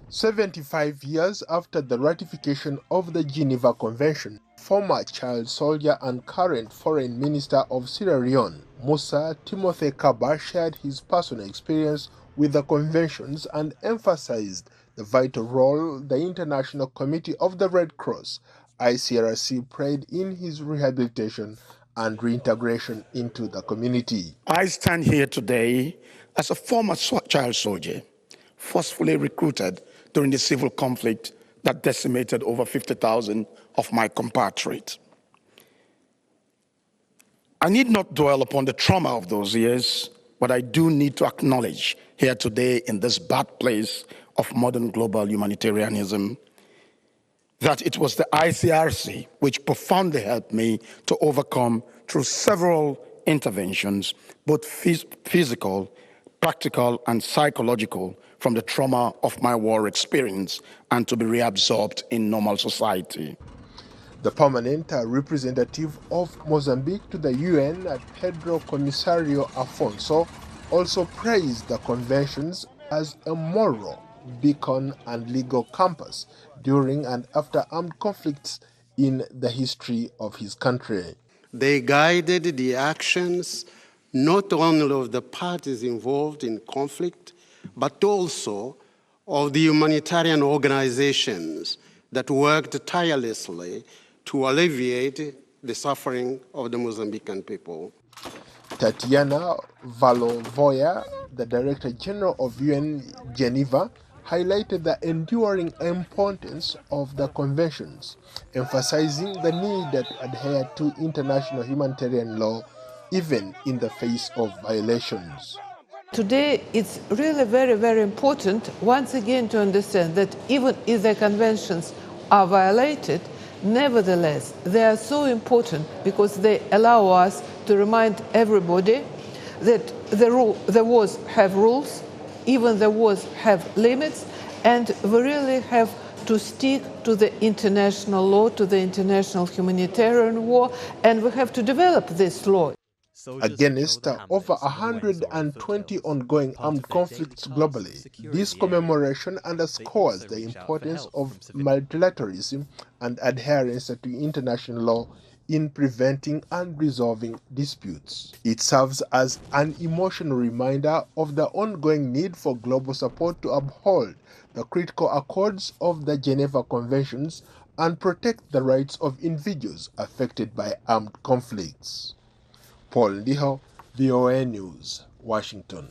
75 years after the ratification of the Geneva Convention, former child soldier and current Foreign Minister of Sierra Leone, Musa Kabba, shared his personal experience with the conventions and emphasized the vital role the International Committee of the Red Cross, ICRC, played in his rehabilitation and reintegration into the community. I stand here today as a former child soldier, forcefully recruited during the civil conflict that decimated over 50,000 of my compatriots. I need not dwell upon the trauma of those years, but I do need to acknowledge here today in this bad place of modern global humanitarianism that it was the ICRC which profoundly helped me to overcome through several interventions, both physical, practical, and psychological, from the trauma of my war experience and to be reabsorbed in normal society. The permanent representative of Mozambique to the UN, Pedro Comissário Afonso, also praised the conventions as a moral beacon and legal compass during and after armed conflicts in the history of his country. They guided the actions not only of the parties involved in conflict, but also of the humanitarian organizations that worked tirelessly to alleviate the suffering of the Mozambican people. Tatiana Valovoya, the Director General of UN Geneva, highlighted the enduring importance of the conventions, emphasizing the need to adhere to international humanitarian law even in the face of violations. Today, it's really very, very important once again to understand that even if the conventions are violated, nevertheless, they are so important because they allow us to remind everybody that the wars have rules, even the wars have limits, and we really have to stick to the international law, to the international humanitarian law, and we have to develop this law. Against over 120 ongoing armed conflicts globally, this commemoration underscores the importance of multilateralism and adherence to international law in preventing and resolving disputes. It serves as an emotional reminder of the ongoing need for global support to uphold the critical accords of the Geneva Conventions and protect the rights of individuals affected by armed conflicts. Ndiho, VOA News, Washington.